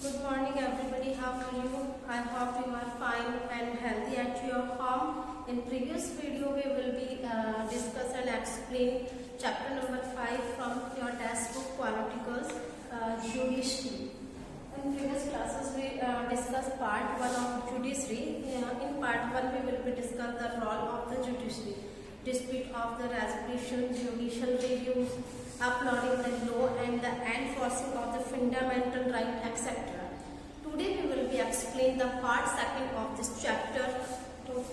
Good morning everybody, how are you? I hope you are fine and healthy at your home. In previous video we will be discuss and explain chapter number 5 from your textbook Quality Girls, Judiciary. In previous classes we discussed part 1 of judiciary. In part 1 we will be discuss the role of the judiciary, dispute of the resolution, judicial reviews, uploading the law and the enforcing of the fundamental right, etc. Today we will be explain the part 2 of this chapter. So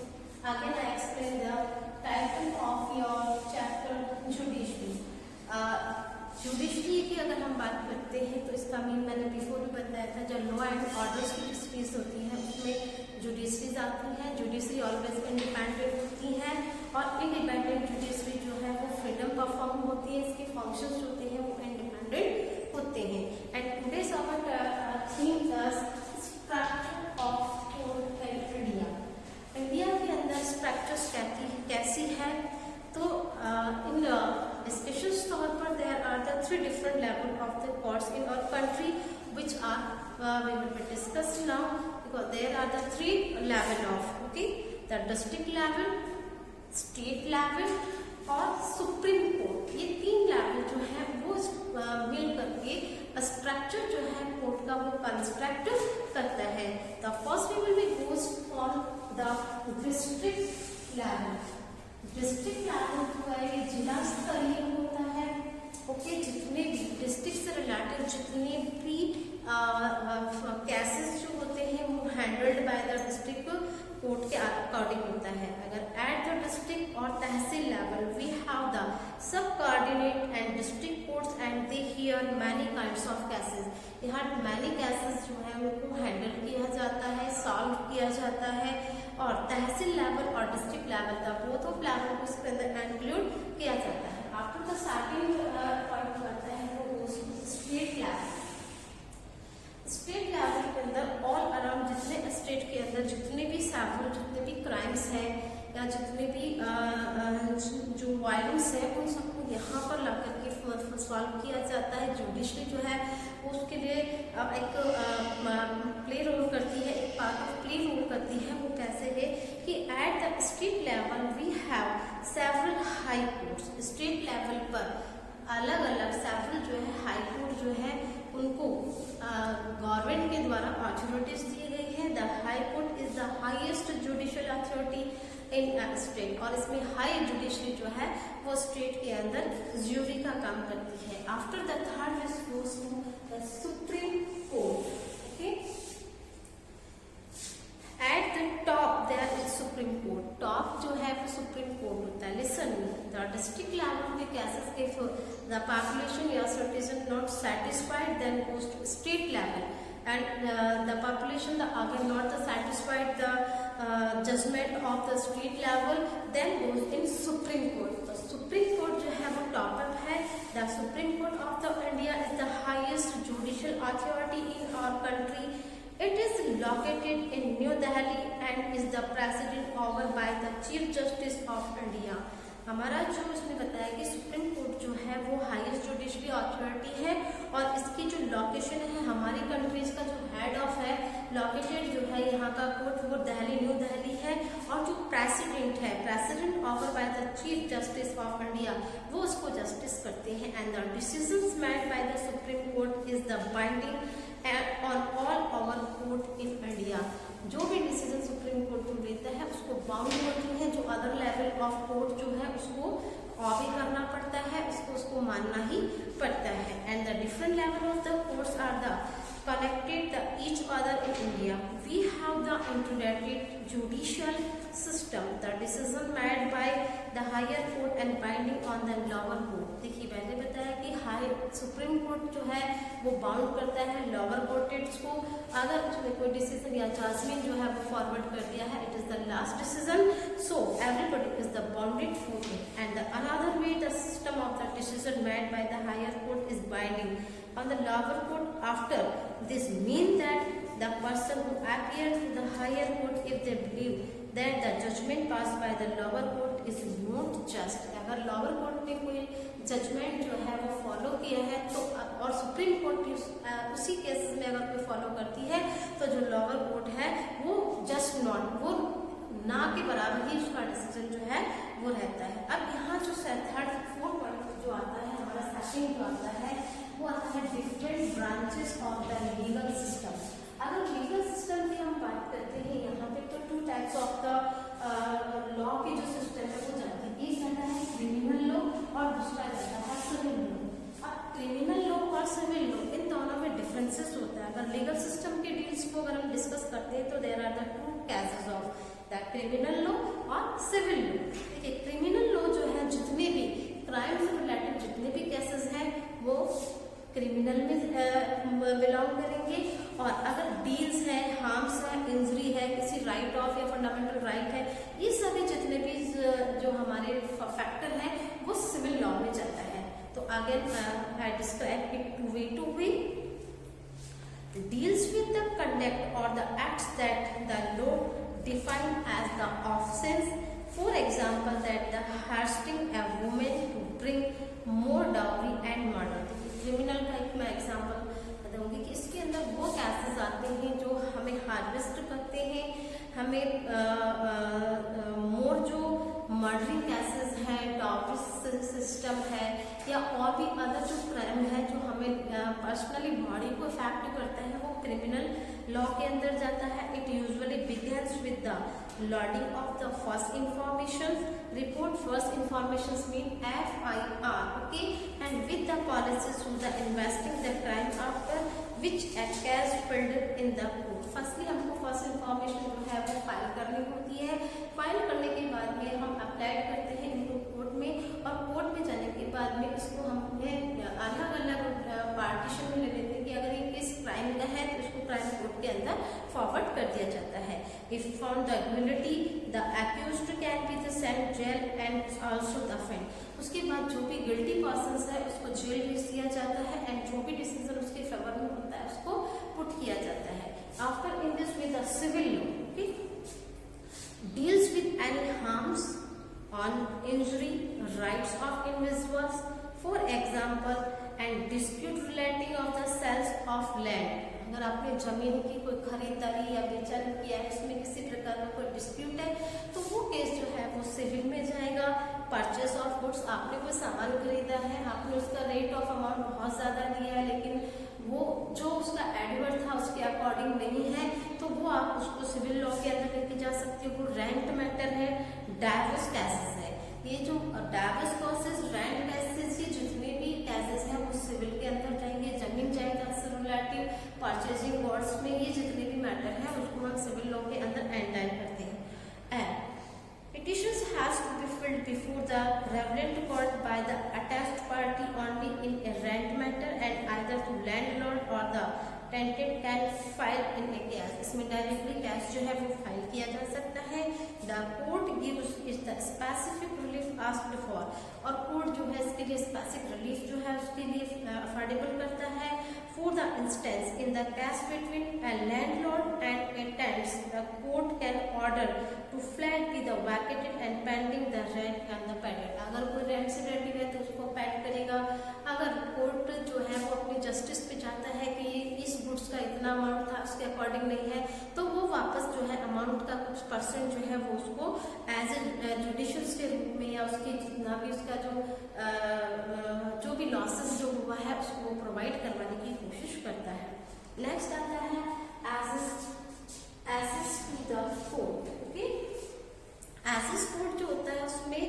again I explain the title of your chapter judiciary. Judiciary की अगर हम बात करते हैं तो इसका mean मैंने before भी बताया था, जब लॉ एंड ऑर्डर्स की डिस्प्यूट होती है उसमें जुडिशरीज आती हैं. जुडिशरी ऑलवेज इंडिपेंडेंट होती हैं और इंडिपेंडेंट जुडिशरी जो है वो फ्रीडम परफॉर्म होती है, इसके फंक्शंस जो होते हैं वो इंडिपेंडेंट होते हैं. And today's our theme is structure of court in India. India के अंदर स्ट्रक्चर्स कैसी है तो इन स्पेशल तौर पर there are the 3 different level of the courts in our country which are we will be discussed now because there are the 3 level of the district level, state level और supreme court. ये 3 level जो है वो मिल करके structure जो है court का वो कंस्ट्रक्ट करता है. The first we will be goes on the district level. District level जो है ये जिला स्तरीय होता है. जितने भी डिस्ट्रिक्ट से रिलेटेड जितने भी केसेस जो होते हैं वो handled by the district court के अकॉर्डिंग होता है. अगर एट द डिस्ट्रिक्ट और tehsil level we have the sub coordinate and district courts and they hear many kinds of cases. यहाँ मैनी केसेस जो है उनको हैंडल किया जाता है, सॉल्व किया जाता है. और तहसील लेवल और डिस्ट्रिक्ट लेवल का बोथ ऑफ लेवल को इसके अंदर इंक्लूड किया जाता है. आफ्टर द सेकंड पॉइंट आता है वो स्टेट लेवल. स्टेट लेवल के अंदर ऑल अराउंड जितने स्टेट के अंदर जितने भी सैम्पल जितने भी क्राइम्स हैं या जितने भी जो वायलेंस है उन सबको यहाँ पर ला करके सॉल्व किया जाता है. जुडिशरी जो है उसके लिए एक प्ले रोल करती है, एक पार्ट ऑफ प्ले रोल करती है. वो कैसे है कि at the state level we have several high courts. State level पर अलग अलग सेवरल जो है हाई कोर्ट जो है उनको गवर्नमेंट के द्वारा अथॉरिटीज दी गई है. The High court is the highest judicial authority in state और इसमें हाई जुडिशरी जो है वो स्टेट के अंदर ज्यूरी का काम करती है. After the third is goes to the supreme court. At the top there is supreme court. Top जो है वो सुप्रीम कोर्ट होता है. लिसन, द डिस्ट्रिक्ट लेवल के केसेस के द पॉपुलेशन या citizen not satisfied then goes to state level and the population again not satisfied the judgment of the state level then goes in supreme court. The supreme court जो है वो top up है. The supreme court of the India is the highest judicial authority in our country. It is located in New Delhi and is the president over by the chief justice of India. हमारा जो इसने बताया कि supreme court जो है वो highest judiciary authority है और इसकी जो लोकेशन है हमारी कंट्रीज का जो हेड ऑफ है लोकेटेड जो है यहाँ का कोर्ट वो दिल्ली, न्यू दिल्ली है. और जो प्रेसिडेंट है, president over by the chief justice of India, वो उसको जस्टिस करते हैं. And the decisions made by the supreme court is the binding on all our court in India. जो भी डिसीजन सुप्रीम कोर्ट में लेता है उसको बाउंड होती है. जो अदर लेवल ऑफ कोर्ट जो है उसको ऑबे करना पड़ता है, उसको मानना ही पड़ता है. And the different level of the courts are the connected the each other in India. We have the integrated judicial system. The decision made by the higher court and binding on the lower court. देखिए मैंने बताया कि high supreme court जो है वो bound करता है lower courts को. अगर उसमें कोई डिसीजन या जजमेंट जो है वो फॉरवर्ड कर दिया है, it is the last decision, so everybody is the bounded for it. And the another way the system of the decision made by the higher court is binding on the lower court. After this mean that the person who appear to the higher court if they believe that the judgment passed by the lower court is not just. अगर lower court ने कोई judgement जो है वो follow किया है तो और सुप्रीम कोर्ट की उसी केसेस में अगर कोई फॉलो करती है तो जो लोअर कोर्ट है वो जस्ट नॉट, वो ना के बराबर ही उसका डिसीजन जो है वो रहता है। अब यहाँ जो थर्ड फोर्थ पॉइंट जो आता है हमारा सेकंड जो आता है वो आता है different branches of the legal system. अगर लीगल सिस्टम की हम बात करते हैं यहाँ पे तो two types of the law के जो सिस्टम है वो जाते हैं, एक रहता है क्रिमिनल लॉ और दूसरा रहता है सिविल लॉ। अब क्रिमिनल लॉ और सिविल लॉ इन दोनों में डिफरेंसेस होता है। अगर लीगल सिस्टम के डील्स को अगर हम डिस्कस करते हैं तो there are the two cases of the criminal law और सिविल लॉ। देखिए क्रिमिनल लॉ जो है जितने भी क्राइम से रिलेटेड जितने भी केसेस हैं वो क्रिमिनल में बिलोंग करेंगे, और अगर डील्स है, हार्म्स है, इंजरी है, किसी राइट ऑफ या फंडामेंटल राइट है, ये सभी जितने भी जो हमारे फैक्टर है वो सिविल लॉ में जाता है। तो again I describe it two way deals with the conduct or the acts that the law define as the offense. For example, that the harassing a woman to bring more dowry and murder. Criminal का एक मैं example दूंगी कि इसके अंदर वो cases आते हैं जो हमें हार्वेस्ट करते हैं, हमें मोर जो मर्डरिंग केसेस है, डॉवरी सिस्टम है, या और भी अदर जो क्राइम है जो हमें पर्सनली बॉडी को इफेक्ट करता है वो क्रिमिनल लॉ के अंदर जाता है। It usually begins with the lodging of the first information report. First information mean FIR, okay, and with the policies to the investing the crime after which occurs filed in the court। Firstly हमको first information जो है वो file करनी होती है। File करने के बाद में हम अप्लाई करते हैं इनको कोर्ट में, और कोर्ट में जाने के बाद में इसको हम अलग अलग पार्टीशन में ले लेते हैं कि अगर ये किस क्राइम का है तो इसको क्राइम कोर्ट के अंदर फॉरवर्ड कर दिया जाता है। If found the guilty the accused can be the sent jail and also the fined. उसके बाद जो भी गिल्टी पर्सन है उसको जेल भेज दिया जाता है, एंड जो भी डिसीजन उसके फेवर में होता है उसको पुट किया जाता है। After in this with the civil law, okay, deals with any harms on injury rights of individuals, for example, and dispute relating of the sales of land। अगर आपने जमीन की कोई खरीदारी या बेचन किया है, इसमें किसी प्रकार का कोई डिस्प्यूट है तो वो केस जो है वो सिविल में जाएगा। परचेस ऑफ गुड्स, आपने कोई सामान खरीदा है, आपने उसका रेट ऑफ अमाउंट बहुत ज्यादा दिया है लेकिन वो जो उसका एडवर्ड था उसके अकॉर्डिंग नहीं है तो वो आप उसको सिविल लॉ के अंदर लेके जा सकते हो। वो रेंट मैटर है, डाइवोर्स केसेस है, ये जो डाइवोर्स केसेस, रेंट केसेस, ये जितने भी केसेस हैं वो सिविल के अंदर जाएंगे। जमीन जाएगा से रिलेटिव, परचेजिंग वर्ड्स में ये जितने भी मैटर है उसको हम सिविल लॉ के अंदर एंटाइल करते हैं। Petitions has to be filed before the relevant court by the attached party only in a rent matter, and either the landlord or the tenant can file in a case। इसमें directly case जो है वो file किया जा सकता है। The court gives is the specific relief asked for, और court जो है इसके लिए स्पेसिफिक रिलीफ जो है उसके लिए अफोर्डेबल करता है। For the instance, in the case between a landlord and a tenant, the court can order to flat be the vacated and pending the rent and the payment। अगर कोई rent से relative है तो उसको paid करेगा। अगर court जो है वो अपनी जस्टिस पे जाता है कि इस गुड्स का इतना अमाउंट था उसके अकॉर्डिंग नहीं है तो वो वापस जो है अमाउंट का कुछ परसेंट जो है वो उसको एज ए जुडिशियल्स के रूप में या उसकी जितना भी उसका जो भी लॉसेस जो हुआ है उसको प्रोवाइड करवाने की कोशिश करता है। नेक्स्ट आता है access to the court, okay. Access court जो होता है उसमें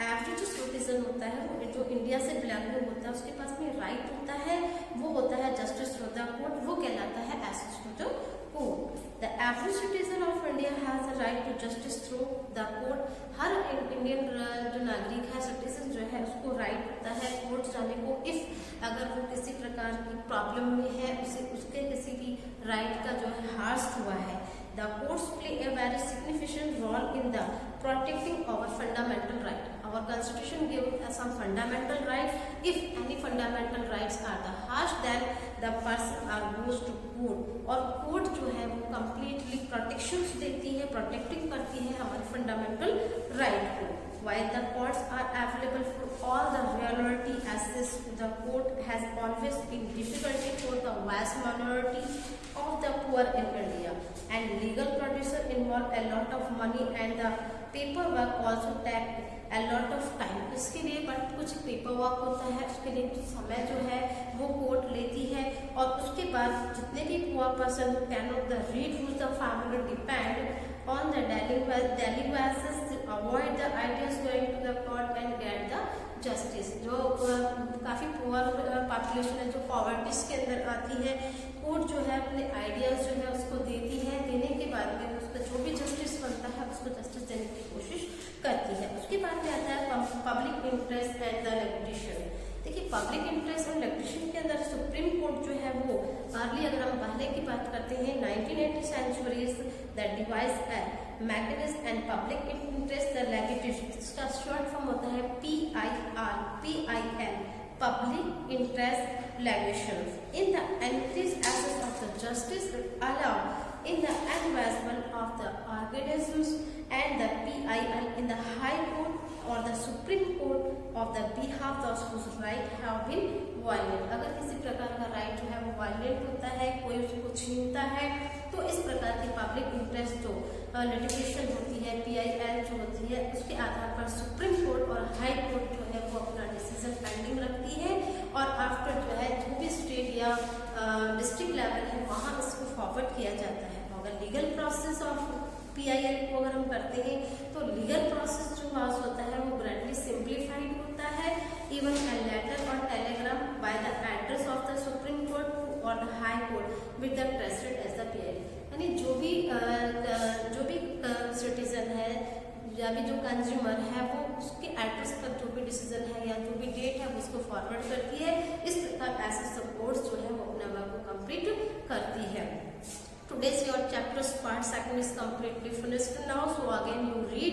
एवरेज जो सिटीजन होता है जो इंडिया से बिलोंगिंग होता है उसके पास में राइट होता है, वो होता है जस्टिस टू द कोर्ट, वो कहलाता है access to the court. The average citizen of India has the right to justice through the court. हर इंडियन जो नागरिक है, सिटीजन जो है उसको राइट होता है कोर्ट जाने को इफ अगर वो किसी प्रकार की प्रॉब्लम में है, उसके किसी भी राइट का जो है हार्स्ट हुआ है। The courts play a very significant role in the protecting our fundamental right. Our constitution gives us some fundamental right. If any fundamental rights are the harsh, then the person are goes to court. और court जो है वो completely protections देती है, protecting करती है हमारे fundamental right को। while the courts are available for all the minority assets, the court has always been difficulty for the vast minority of the poor in India, and legal producer involve a lot of money and the paperwork also take a lot of time. इसके लिए but कुछ paper work होता है, उसके लिए कुछ समय जो है वो कोर्ट लेती है, और उसके बाद जितने भी poor person can not the read whose the family depend on the daily basis to avoid the ideas going to the court and get the justice. जो काफ़ी पुअर पॉपुलेशन है, जो पॉवर्टी के अंदर आती है, कोर्ट जो है अपने आइडियाज जो है उसको देती है, देने के बाद में उसका जो भी जस्टिस बनता है उसको जस्टिस देने की कोशिश करती है। उसके बाद में आता है public interest and the reputation. देखिए, पब्लिक इंटरेस्ट और रेपुटेशन के अंदर सुप्रीम कोर्ट जो है वो अर्ली, अगर हम पहले की बात करते हैं 1980 centuries that device mechanism and public interest the legislation, इसका शॉर्ट फॉर्म होता है PIL, public interest legislation in the increased access of the justice allowed in the advancement of the organisms, and the PIL in the High Court or the Supreme Court of the behalf of whose right have been violated। अगर किसी प्रकार का right जो है वो violet होता है, कोई उसको छीनता है, तो इस प्रकार की पब्लिक इंटरेस्ट जो लिटिगेशन होती है, PIL जो होती है, उसके आधार पर सुप्रीम कोर्ट और हाई कोर्ट जो है वो अपना डिसीजन पेंडिंग रखती है, और आफ्टर जो है जो भी स्टेट या डिस्ट्रिक्ट लेवल है वहाँ इसको फॉरवर्ड किया जाता है। अगर लीगल प्रोसेस ऑफ PIL को अगर हम करते हैं तो लीगल प्रोसेस जो पास होता है वो ग्रेटली सिंप्लीफाइड होता है। इवन ए लेटर और telegram by the address of the supreme Court और the High Court with the trusted as the PIL, यानी जो भी सिटीजन है या भी जो कंज्यूमर है वो उसके एड्रेस पर जो भी डिसीजन है या जो भी डेट है उसको फॉरवर्ड करती है। इस प्रकार ऐसे सपोर्ट्स जो है वो अपने वर्क को कंप्लीट करती है। Today's your chapter's part second is completely finished now, so again you read